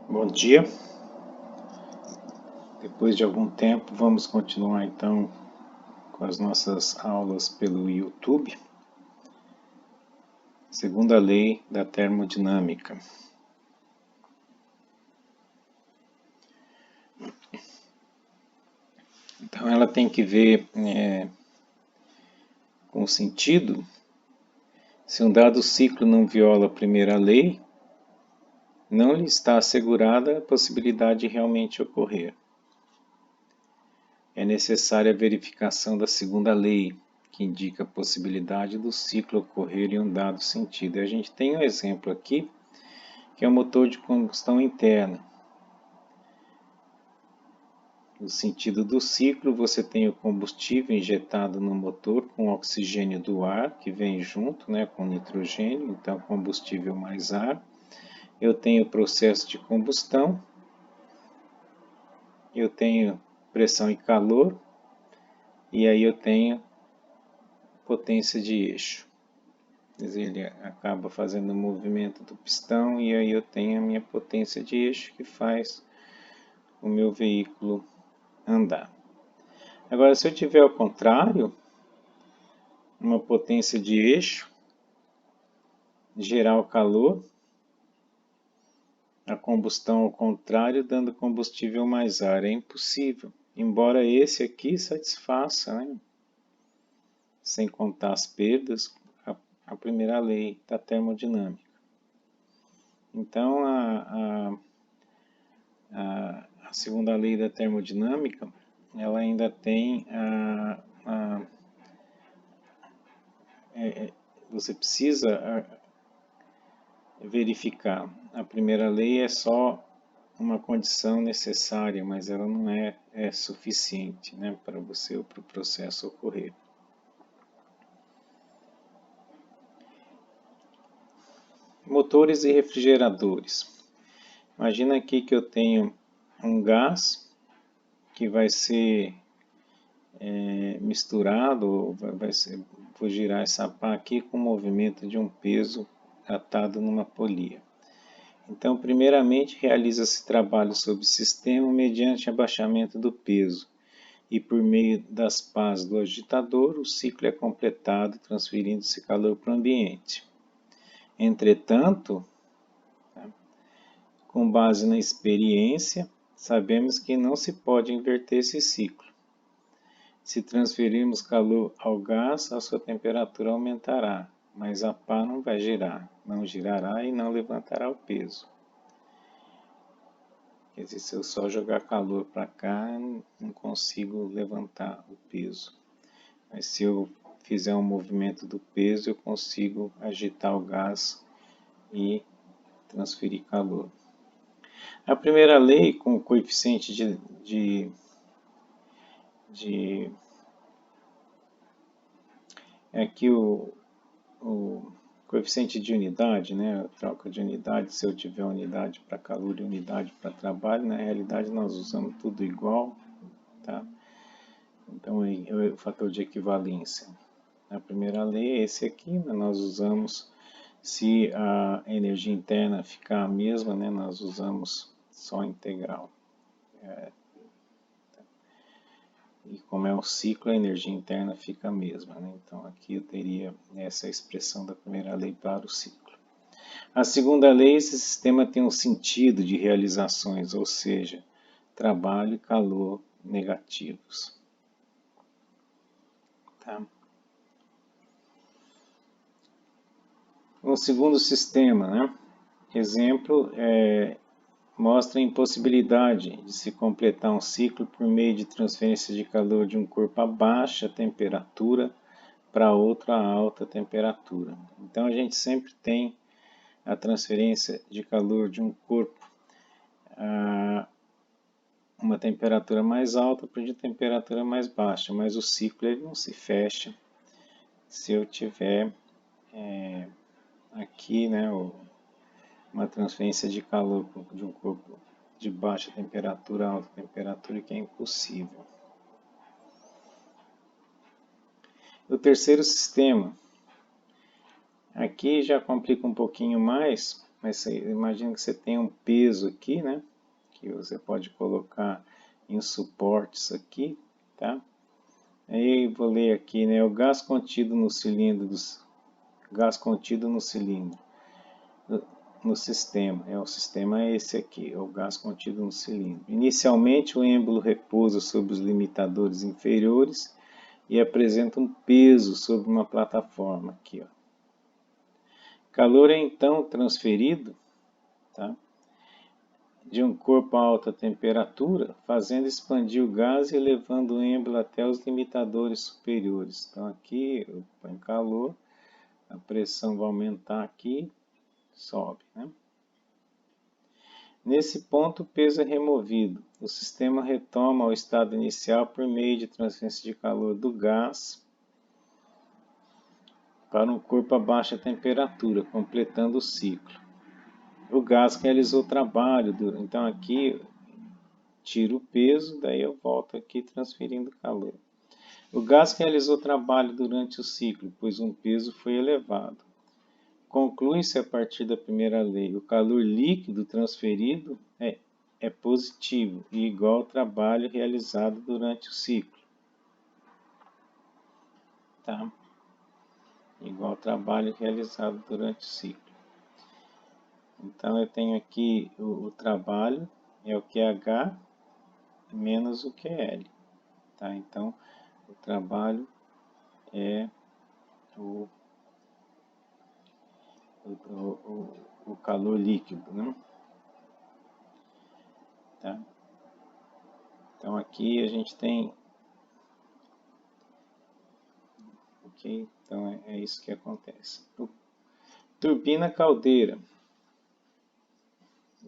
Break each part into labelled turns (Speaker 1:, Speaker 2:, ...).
Speaker 1: Bom dia. Depois de algum tempo, vamos continuar então com as nossas aulas pelo YouTube. Segunda lei da termodinâmica. Então, ela tem que ver com o sentido. Se um dado ciclo não viola a primeira lei, não lhe está assegurada a possibilidade de realmente ocorrer. É necessária a verificação da segunda lei, que indica a possibilidade do ciclo ocorrer em um dado sentido. E a gente tem um exemplo aqui, que é o motor de combustão interna. No sentido do ciclo, você tem o combustível injetado no motor com oxigênio do ar, que vem junto, com nitrogênio, então combustível mais ar. Eu tenho o processo de combustão, eu tenho pressão e calor, e aí eu tenho potência de eixo. Quer dizer, ele acaba fazendo o movimento do pistão, e aí eu tenho a minha potência de eixo que faz o meu veículo andar. Agora, se eu tiver ao contrário, uma potência de eixo, gerar o calor, a combustão ao contrário, dando combustível mais ar. É impossível, embora esse aqui satisfaça, sem contar as perdas, a primeira lei da termodinâmica. Então, a segunda lei da termodinâmica, ela ainda tem você precisa verificar. A primeira lei é só uma condição necessária, mas ela não é suficiente para você ou para o processo ocorrer. Motores e refrigeradores. Imagina aqui que eu tenho um gás que vai ser misturado, vou girar essa pá aqui com o movimento de um peso atado numa polia. Então, primeiramente, realiza-se trabalho sobre o sistema mediante abaixamento do peso e por meio das pás do agitador, o ciclo é completado, transferindo-se calor para o ambiente. Entretanto, com base na experiência, sabemos que não se pode inverter esse ciclo. Se transferirmos calor ao gás, a sua temperatura aumentará, mas a pá não vai girar, não girará e não levantará o peso. Quer dizer, se eu só jogar calor para cá, não consigo levantar o peso. Mas se eu fizer um movimento do peso, eu consigo agitar o gás e transferir calor. A primeira lei, com o coeficiente aqui o coeficiente de unidade, a troca de unidade, se eu tiver unidade para calor e unidade para trabalho, na realidade nós usamos tudo igual, tá? Então é o fator de equivalência. A primeira lei é esse aqui, nós usamos, se a energia interna ficar a mesma, nós usamos só integral. E como é um ciclo, a energia interna fica a mesma. Então aqui eu teria essa expressão da primeira lei para o ciclo. A segunda lei, esse sistema tem um sentido de realizações, ou seja, trabalho e calor negativos. Tá? Um segundo sistema, exemplo, mostra a impossibilidade de se completar um ciclo por meio de transferência de calor de um corpo a baixa temperatura para outro a alta temperatura. Então a gente sempre tem a transferência de calor de um corpo a uma temperatura mais alta para de temperatura mais baixa, mas o ciclo ele não se fecha se eu tiver aqui uma transferência de calor de um corpo de baixa temperatura a alta temperatura, que é impossível. O terceiro sistema, aqui já complica um pouquinho mais, Mas imagina que você tem um peso aqui, né? Que você pode colocar em suportes aqui, tá? Aí vou ler aqui, né? O gás contido no cilindro no sistema. O sistema é esse aqui, é o gás contido no cilindro. Inicialmente o êmbolo repousa sobre os limitadores inferiores e apresenta um peso sobre uma plataforma aqui, ó. Calor é então transferido, tá, de um corpo a alta temperatura, fazendo expandir o gás e levando o êmbolo até os limitadores superiores. Então aqui eu ponho calor, a pressão vai aumentar aqui, sobe, né? Nesse ponto o peso é removido. O sistema retoma ao estado inicial por meio de transferência de calor do gás para um corpo a baixa temperatura, completando o ciclo. O gás realizou o trabalho, então aqui tiro o peso, daí eu volto aqui transferindo calor. O gás realizou o trabalho durante o ciclo, pois um peso foi elevado. Conclui-se a partir da primeira lei, o calor líquido transferido é positivo e igual ao trabalho realizado durante o ciclo. Tá? Igual ao trabalho realizado durante o ciclo. Então eu tenho aqui o trabalho, é o QH menos o QL. Tá? Então o trabalho é o calor líquido, né? Tá? Então aqui a gente tem, ok? Então é isso que acontece. Turbina caldeira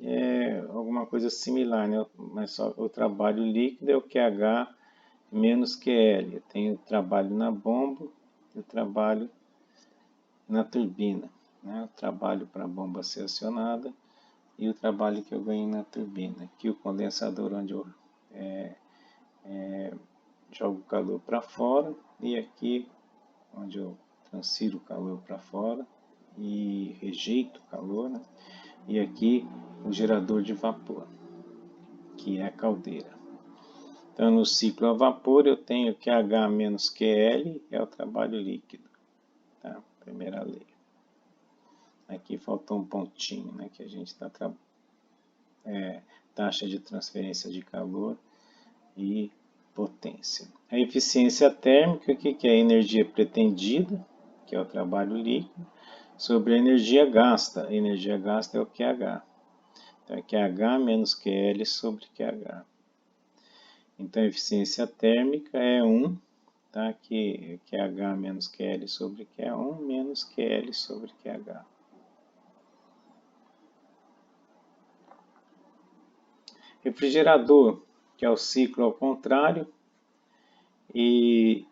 Speaker 1: é alguma coisa similar, né? Mas só o trabalho líquido é o QH menos QL. Eu tenho trabalho na bomba e o trabalho na turbina, né? O trabalho para a bomba ser acionada e o trabalho que eu ganho na turbina. Aqui o condensador onde eu jogo o calor para fora e aqui onde eu transfiro o calor para fora e rejeito o calor, né? E aqui o gerador de vapor, que é a caldeira. Então no ciclo a vapor eu tenho QH menos QL, é o trabalho líquido, tá? Primeira lei. Aqui faltou um pontinho, né? Que a gente está taxa de transferência de calor e potência. A eficiência térmica, o que é a energia pretendida, que é o trabalho líquido, sobre a energia gasta. A energia gasta é o QH. Então é QH menos QL sobre QH. Então a eficiência térmica é 1, tá? Que QH menos QL sobre QE1 menos QL sobre QH. Refrigerador, que é o ciclo ao contrário, e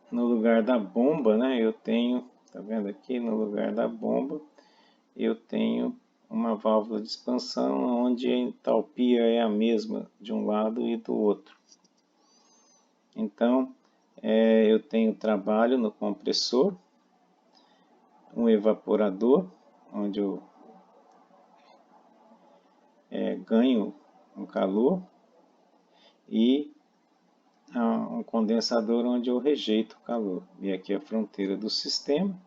Speaker 1: no lugar da bomba, né, eu tenho, tá vendo aqui, no lugar da bomba, eu tenho uma válvula de expansão onde a entalpia é a mesma de um lado e do outro. Então, eu tenho trabalho no compressor, um evaporador, onde eu ganho um calor, e um condensador onde eu rejeito o calor. E aqui é a fronteira do sistema.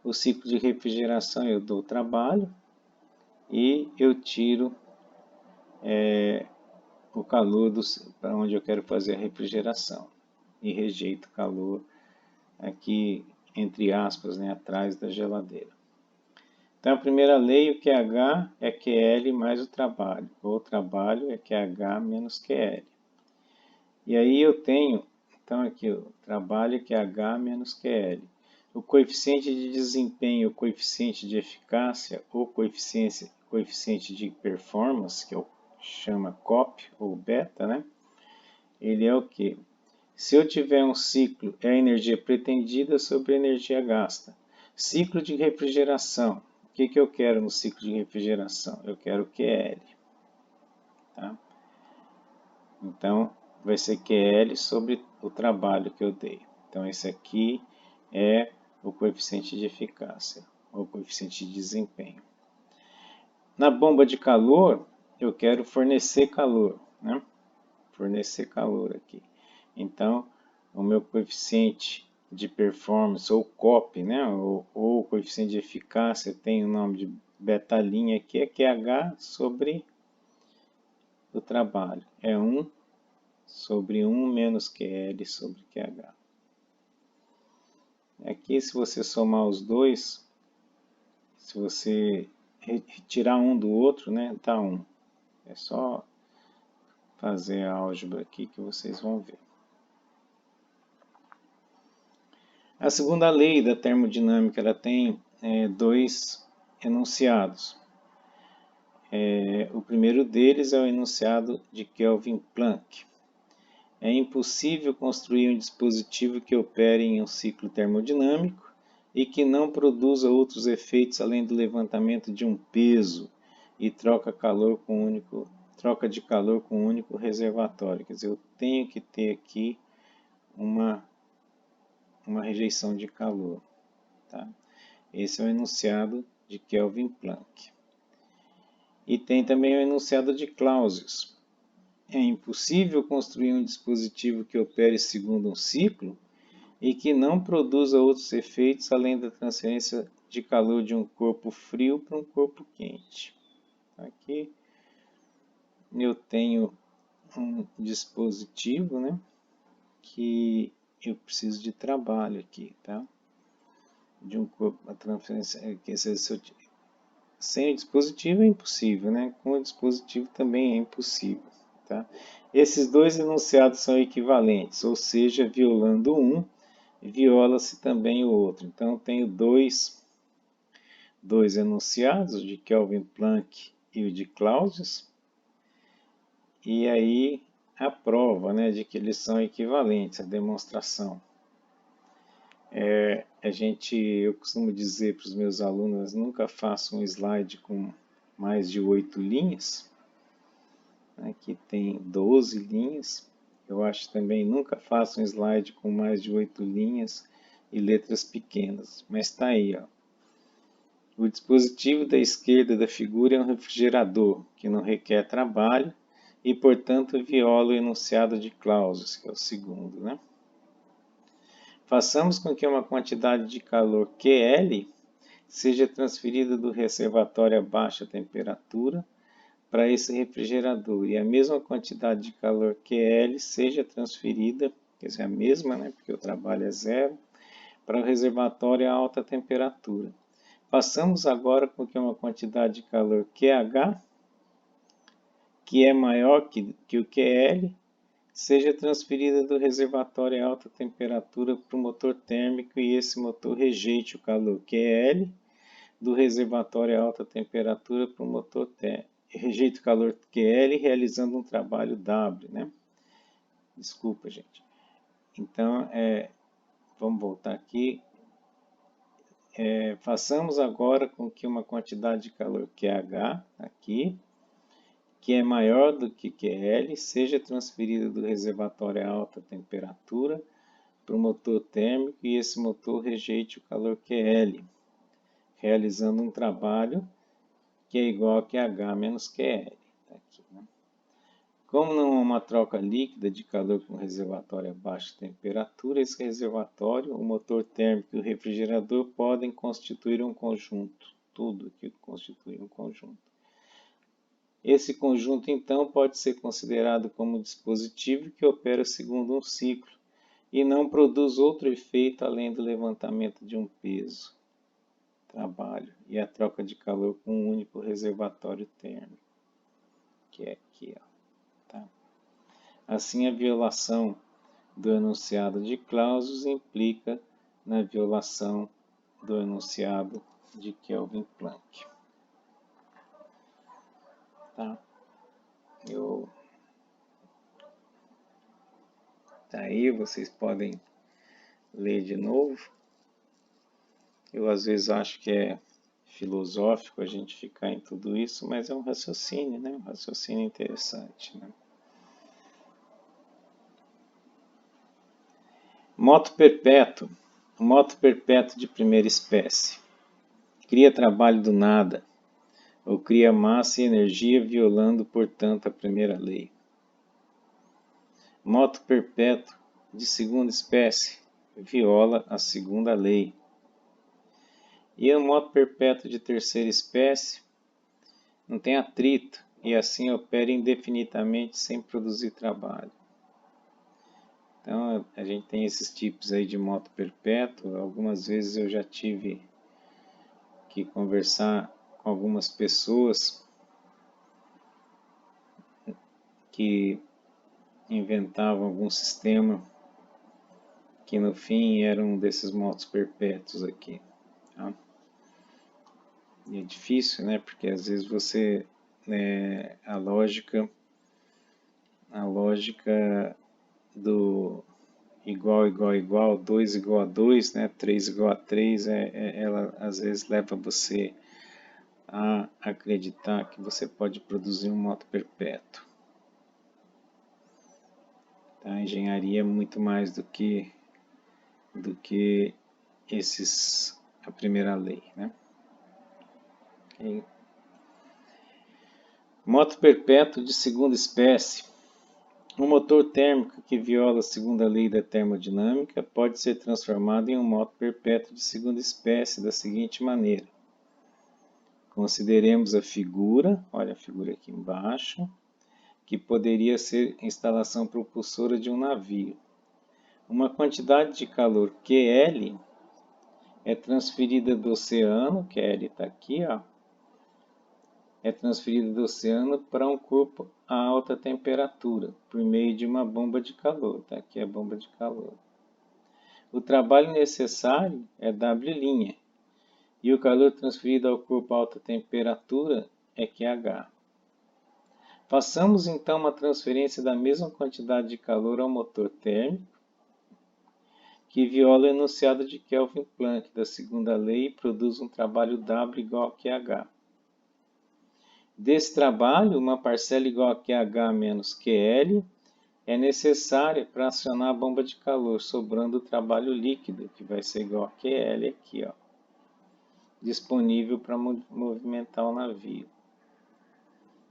Speaker 1: O ciclo de refrigeração eu dou trabalho e eu tiro o calor para onde eu quero fazer a refrigeração. E rejeito o calor aqui, entre aspas, né, atrás da geladeira. Então, a primeira lei, o QH é QL mais o trabalho. O trabalho é QH menos QL. E aí eu tenho, então aqui, o trabalho é QH menos QL. O coeficiente de desempenho, o coeficiente de eficácia, ou coeficiente de performance, que chama COP, ou beta, né? Ele é o quê? Se eu tiver um ciclo, é a energia pretendida sobre a energia gasta. Ciclo de refrigeração. O que eu quero no ciclo de refrigeração? Eu quero QL. Tá? Então, vai ser QL sobre o trabalho que eu dei. Então, esse aqui é o coeficiente de eficácia. ou coeficiente de desempenho. Na bomba de calor, eu quero fornecer calor, né? Fornecer calor aqui. Então, o meu coeficiente de performance, ou COP, né? ou coeficiente de eficácia, tem o nome de beta-linha aqui, é QH sobre o trabalho. É 1 sobre 1 menos QL sobre QH. Aqui, se você somar os dois, se você retirar um do outro, né, dá 1. É só fazer a álgebra aqui que vocês vão ver. A segunda lei da termodinâmica, ela tem dois enunciados. O primeiro deles é o enunciado de Kelvin-Planck. É impossível construir um dispositivo que opere em um ciclo termodinâmico e que não produza outros efeitos além do levantamento de um peso e troca de calor com um único reservatório. Quer dizer, eu tenho que ter aqui uma rejeição de calor. Tá? Esse é o enunciado de Kelvin-Planck. E tem também o enunciado de Clausius. É impossível construir um dispositivo que opere segundo um ciclo e que não produza outros efeitos além da transferência de calor de um corpo frio para um corpo quente. Aqui eu tenho um dispositivo, né, que eu preciso de trabalho aqui, tá? De um corpo, a transferência, sem o dispositivo é impossível, né? Com o dispositivo também é impossível. Tá? Esses dois enunciados são equivalentes, ou seja, violando um, viola-se também o outro. Então, tenho dois enunciados, o de Kelvin-Planck e o de Clausius, e aí a prova, né, de que eles são equivalentes, a demonstração. Eu costumo dizer para os meus alunos, nunca faço um slide com mais de 8 linhas. Aqui tem 12 linhas. Eu acho também, nunca faço um slide com mais de 8 linhas e letras pequenas. Mas está aí, ó. O dispositivo da esquerda da figura é um refrigerador, que não requer trabalho e, portanto, viola o enunciado de Clausius, que é o segundo, né? Façamos com que uma quantidade de calor QL seja transferida do reservatório a baixa temperatura para esse refrigerador e a mesma quantidade de calor QL seja transferida, quer dizer, a mesma, né, porque o trabalho é zero, para o reservatório a alta temperatura. Passamos agora com que uma quantidade de calor QH, que é maior que o QL, seja transferida do reservatório a alta temperatura para o motor térmico e esse motor rejeite o calor QL do reservatório a alta temperatura para o motor térmico. Rejeita o calor QL realizando um trabalho W, né? Desculpa, gente. Então, vamos voltar aqui. Façamos agora com que uma quantidade de calor QH, aqui, que é maior do que QL, seja transferida do reservatório a alta temperatura para o motor térmico e esse motor rejeite o calor QL, realizando um trabalho que é igual a QH menos QL. Aqui, né? Como não há uma troca líquida de calor com reservatório a baixa temperatura, esse reservatório, o motor térmico e o refrigerador podem constituir um conjunto. Tudo aqui constitui um conjunto. Esse conjunto, então, pode ser considerado como um dispositivo que opera segundo um ciclo e não produz outro efeito além do levantamento de um peso, trabalho, e a troca de calor com um único reservatório térmico, que é aqui, ó. Tá? Assim, a violação do enunciado de Clausius implica na violação do enunciado de Kelvin-Planck. Tá? Tá aí, vocês podem ler de novo. Eu às vezes acho que é filosófico a gente ficar em tudo isso, mas é um raciocínio, né? Um raciocínio interessante, né? Moto perpétuo de primeira espécie. cria trabalho do nada, ou cria massa e energia, violando, portanto, a primeira lei. Moto perpétuo de segunda espécie viola a segunda lei. E o moto perpétuo de terceira espécie não tem atrito e assim opera indefinidamente sem produzir trabalho. Então a gente tem esses tipos aí de moto perpétuo. Algumas vezes eu já tive que conversar com algumas pessoas que inventavam algum sistema que no fim era um desses motos perpétuos aqui. Tá? E é difícil, né? Porque às vezes você a lógica do igual, igual, igual, 2 igual a 2, né? 3 igual a 3, ela às vezes leva você a acreditar que você pode produzir um moto perpétuo. Tá? A engenharia é muito mais do que a primeira lei, né? Okay. Moto perpétuo de segunda espécie. Um motor térmico que viola a segunda lei da termodinâmica pode ser transformado em um moto perpétuo de segunda espécie da seguinte maneira. Consideremos a figura, olha a figura aqui embaixo, que poderia ser a instalação propulsora de um navio. Uma quantidade de calor QL é transferida do oceano, QL está aqui, ó, é transferida do oceano para um corpo a alta temperatura, por meio de uma bomba de calor. Tá? Aqui é a bomba de calor. O trabalho necessário é W', e o calor transferido ao corpo a alta temperatura é QH. Façamos então uma transferência da mesma quantidade de calor ao motor térmico, que viola o enunciado de Kelvin Planck da segunda lei e produz um trabalho W igual a QH. Desse trabalho, uma parcela igual a QH menos QL é necessária para acionar a bomba de calor, sobrando o trabalho líquido, que vai ser igual a QL aqui, ó, disponível para movimentar o navio.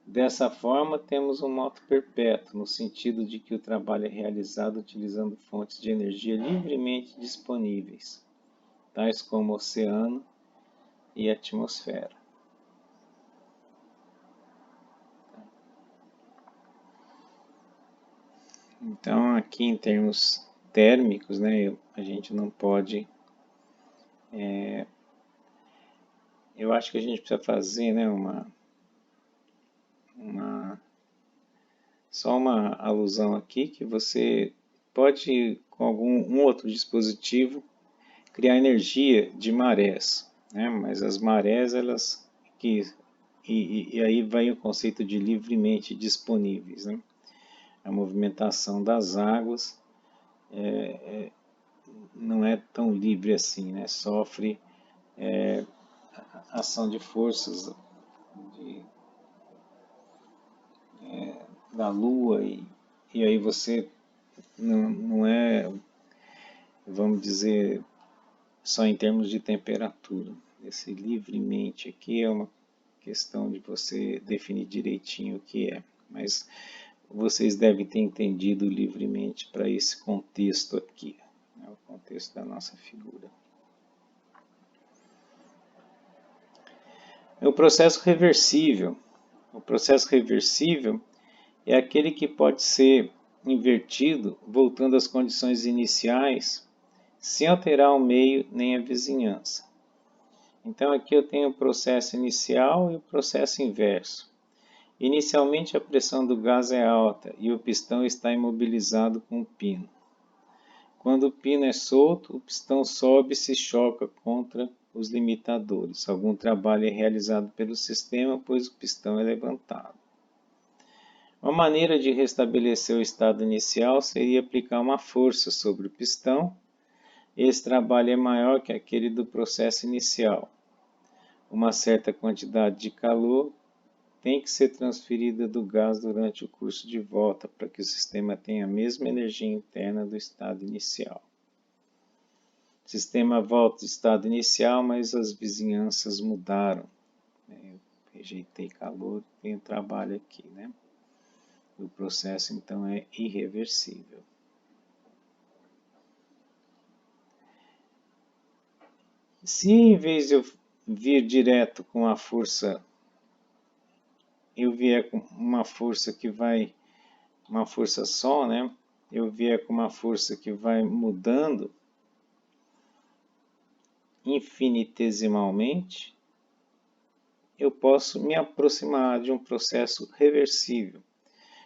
Speaker 1: Dessa forma, temos um moto perpétuo, no sentido de que o trabalho é realizado utilizando fontes de energia livremente disponíveis, tais como oceano e atmosfera. Então, aqui em termos térmicos, né, a gente não pode... eu acho que a gente precisa fazer, né, só uma alusão aqui, que você pode, com algum outro dispositivo, criar energia de marés, né, mas as marés, elas... E aí vai o conceito de livremente disponíveis, né? A movimentação das águas não é tão livre assim, né? Sofre ação de forças da Lua e aí você não é, vamos dizer, só em termos de temperatura. Esse livremente aqui é uma questão de você definir direitinho o que é, mas vocês devem ter entendido livremente para esse contexto aqui, né, o contexto da nossa figura. O processo reversível. O processo reversível é aquele que pode ser invertido, voltando às condições iniciais, sem alterar o meio nem a vizinhança. Então aqui eu tenho o processo inicial e o processo inverso. Inicialmente a pressão do gás é alta e o pistão está imobilizado com o pino. Quando o pino é solto, o pistão sobe e se choca contra os limitadores. Algum trabalho é realizado pelo sistema, pois o pistão é levantado. Uma maneira de restabelecer o estado inicial seria aplicar uma força sobre o pistão. Esse trabalho é maior que aquele do processo inicial. Uma certa quantidade de calor tem que ser transferida do gás durante o curso de volta para que o sistema tenha a mesma energia interna do estado inicial. O sistema volta ao estado inicial, mas as vizinhanças mudaram. Eu rejeitei calor, tenho trabalho aqui, né? O processo, então, é irreversível. Se em vez de eu vir direto com a força, eu vier com uma força que vai, uma força só, né? Eu vier com uma força que vai mudando infinitesimalmente, eu posso me aproximar de um processo reversível.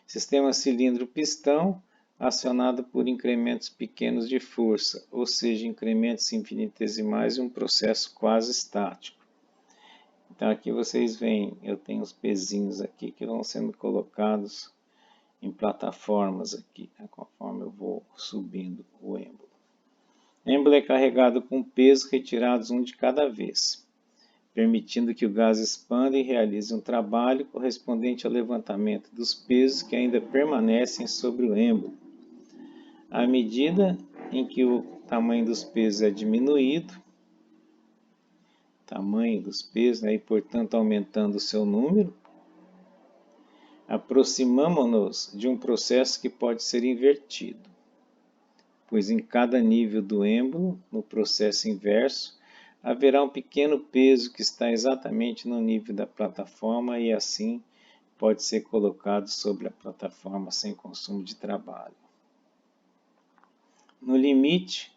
Speaker 1: Sistema cilindro-pistão acionado por incrementos pequenos de força, ou seja, incrementos infinitesimais e um processo quase estático. Então aqui vocês veem, eu tenho os pezinhos aqui que vão sendo colocados em plataformas aqui, né, conforme eu vou subindo o êmbolo. O êmbolo é carregado com pesos retirados um de cada vez, permitindo que o gás expanda e realize um trabalho correspondente ao levantamento dos pesos que ainda permanecem sobre o êmbolo. À medida em que o tamanho dos pesos é diminuído, né, e portanto aumentando o seu número, aproximamo-nos de um processo que pode ser invertido, pois em cada nível do êmbolo, no processo inverso, haverá um pequeno peso que está exatamente no nível da plataforma e assim pode ser colocado sobre a plataforma sem consumo de trabalho. No limite,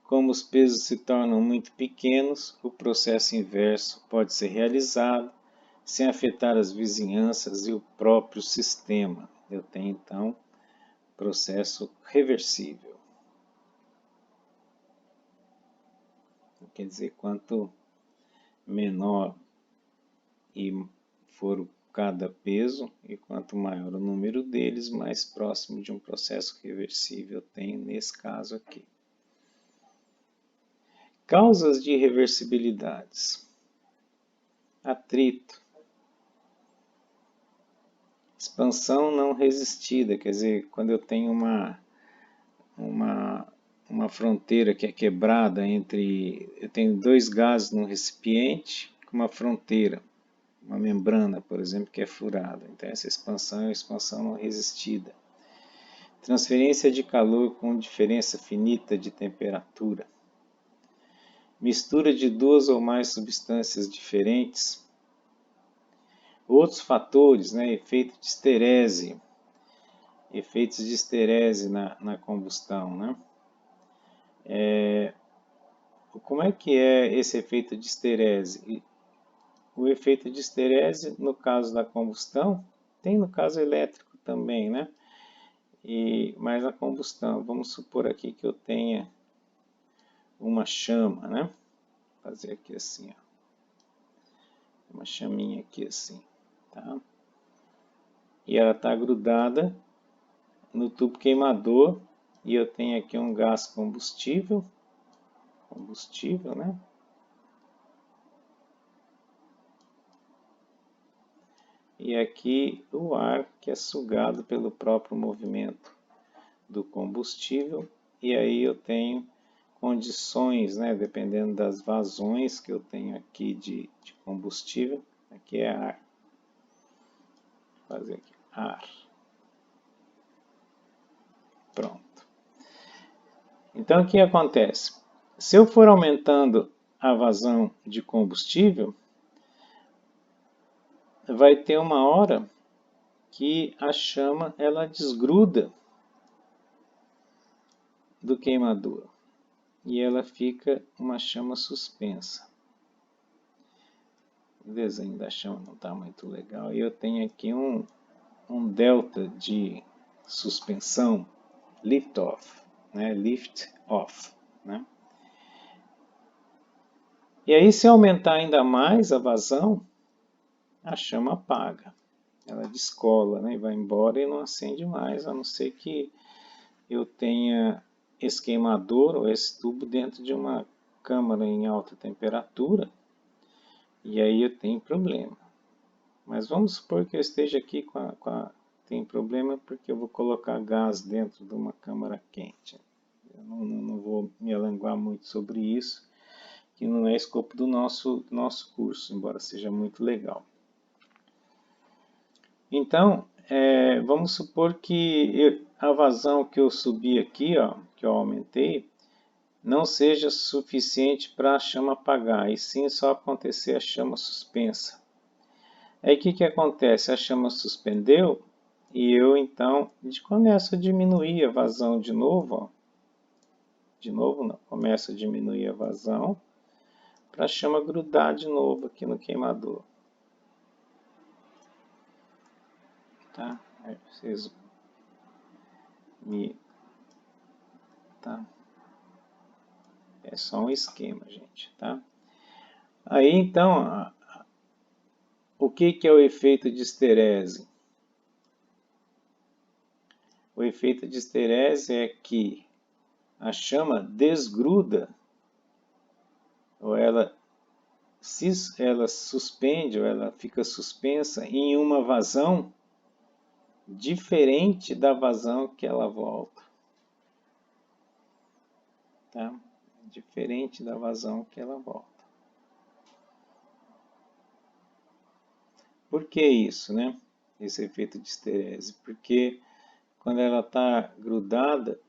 Speaker 1: como os pesos se tornam muito pequenos, o processo inverso pode ser realizado sem afetar as vizinhanças e o próprio sistema. Eu tenho então processo reversível. Quer dizer, quanto menor for cada peso e quanto maior o número deles, mais próximo de um processo reversível eu tenho nesse caso aqui. Causas de irreversibilidades. Atrito. Expansão não resistida, quer dizer, quando eu tenho uma fronteira que é quebrada entre... Eu tenho dois gases num recipiente com uma fronteira, uma membrana, por exemplo, que é furada. Então, essa expansão é uma expansão não resistida. Transferência de calor com diferença finita de temperatura. Mistura de duas ou mais substâncias diferentes. Outros fatores, né, efeitos de esterese na combustão, né? Como é que é esse efeito de esterese? O efeito de esterese, no caso da combustão, tem no caso elétrico também, né? Mas a combustão, vamos supor aqui que eu tenha uma chama, né? Vou fazer aqui assim, ó. Uma chaminha aqui assim, tá? E ela está grudada no tubo queimador e eu tenho aqui um gás combustível, né? E aqui o ar que é sugado pelo próprio movimento do combustível. E aí eu tenho condições, né, dependendo das vazões que eu tenho aqui de combustível. Aqui é ar. Vou fazer aqui, ar. Pronto. Então o que acontece? Se eu for aumentando a vazão de combustível, vai ter uma hora que a chama ela desgruda do queimador e ela fica uma chama suspensa. O desenho da chama não está muito legal e eu tenho aqui um delta de suspensão lift-off, né? Lift-off, né? E aí se aumentar ainda mais a vazão, a chama apaga. Ela descola, né, e vai embora e não acende mais, a não ser que eu tenha esse queimador ou esse tubo dentro de uma câmara em alta temperatura, e aí eu tenho problema. Mas vamos supor que eu esteja aqui tem problema porque eu vou colocar gás dentro de uma câmara quente. Eu não vou me alongar muito sobre isso, que não é escopo do nosso curso, embora seja muito legal. Então, vamos supor que a vazão que eu subi aqui, ó, que eu aumentei, não seja suficiente para a chama apagar, e sim só acontecer a chama suspensa. Aí o que acontece? A chama suspendeu e eu então começo a diminuir a vazão de novo. Ó. De novo não, começo a diminuir a vazão para a chama grudar de novo aqui no queimador. Tá? Aí vocês tá? É só um esquema, gente, tá? Aí então, o que é o efeito de esterese? O efeito de esterese é que a chama desgruda, ou ela suspende, ou ela fica suspensa em uma vazão diferente da vazão que ela volta. Tá? Diferente da vazão que ela volta. Por que isso, né? Esse efeito de esterese? Porque quando ela está grudada,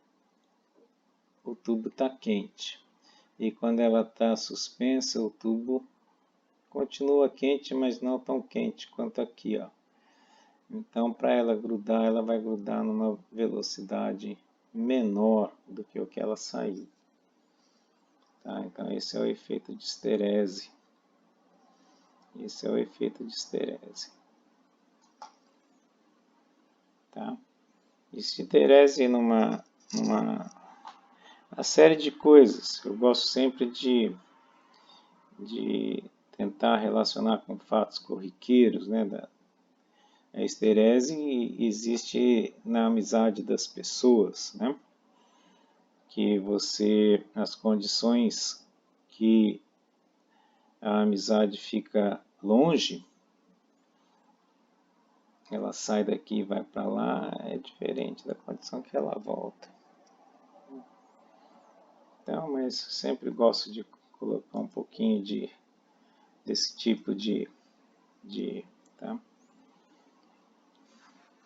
Speaker 1: o tubo está quente. E quando ela está suspensa, o tubo continua quente, mas não tão quente quanto aqui, ó. Então, para ela grudar, ela vai grudar numa velocidade menor do que o que ela sair. Tá? Então, esse é o efeito de esterese. Esse é o efeito de esterese. Tá? Esterese numa série de coisas. Eu gosto sempre de tentar relacionar com fatos corriqueiros, né? A esterese existe na amizade das pessoas, né? Que as condições que a amizade fica longe, ela sai daqui e vai para lá, é diferente da condição que ela volta. Então, mas sempre gosto de colocar um pouquinho desse tipo de tá?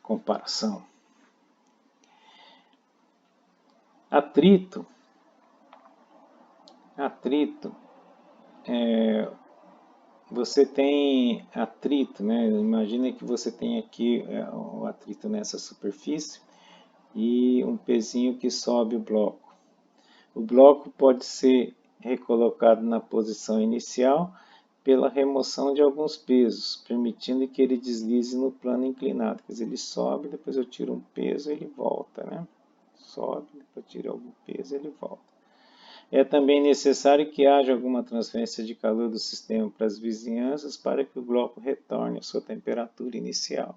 Speaker 1: Comparação. Atrito, você tem atrito, né? Imagina que você tem aqui o atrito nessa superfície e um pezinho que sobe o bloco. O bloco pode ser recolocado na posição inicial pela remoção de alguns pesos, permitindo que ele deslize no plano inclinado. Quer dizer, ele sobe, depois eu tiro um peso e ele volta, né? Sobe, depois tiro algum peso e ele volta. É também necessário que haja alguma transferência de calor do sistema para as vizinhanças para que o bloco retorne à sua temperatura inicial.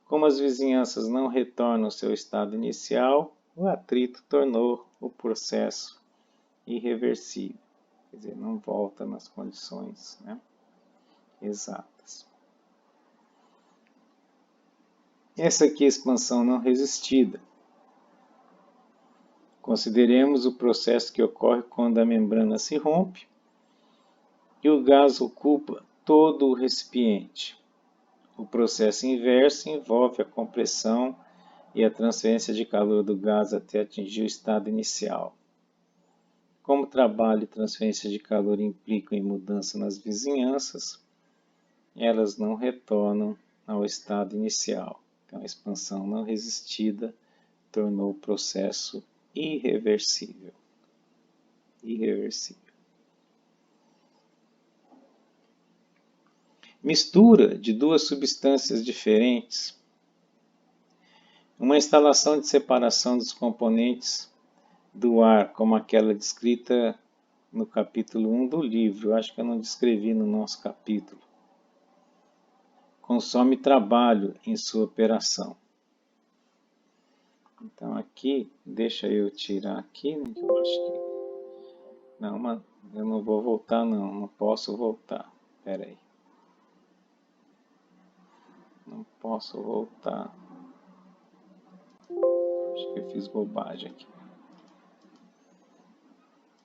Speaker 1: Como as vizinhanças não retornam ao seu estado inicial, o atrito tornou o processo irreversível. Quer dizer, não volta nas condições, né, exatas. Essa aqui é a expansão não resistida. Consideremos o processo que ocorre quando a membrana se rompe e o gás ocupa todo o recipiente. O processo inverso envolve a compressão e a transferência de calor do gás até atingir o estado inicial. Como trabalho e transferência de calor implicam em mudança nas vizinhanças, elas não retornam ao estado inicial. Então, a expansão não resistida tornou o processo irreversível. Irreversível. Mistura de duas substâncias diferentes. Uma instalação de separação dos componentes do ar, como aquela descrita no capítulo 1 do livro. Eu acho que eu não descrevi no nosso capítulo. Consome trabalho em sua operação. Então aqui, deixa eu tirar aqui, né, que eu acho que... Não, mas eu não vou voltar não posso voltar. Espera aí. Não posso voltar. Acho que eu fiz bobagem aqui.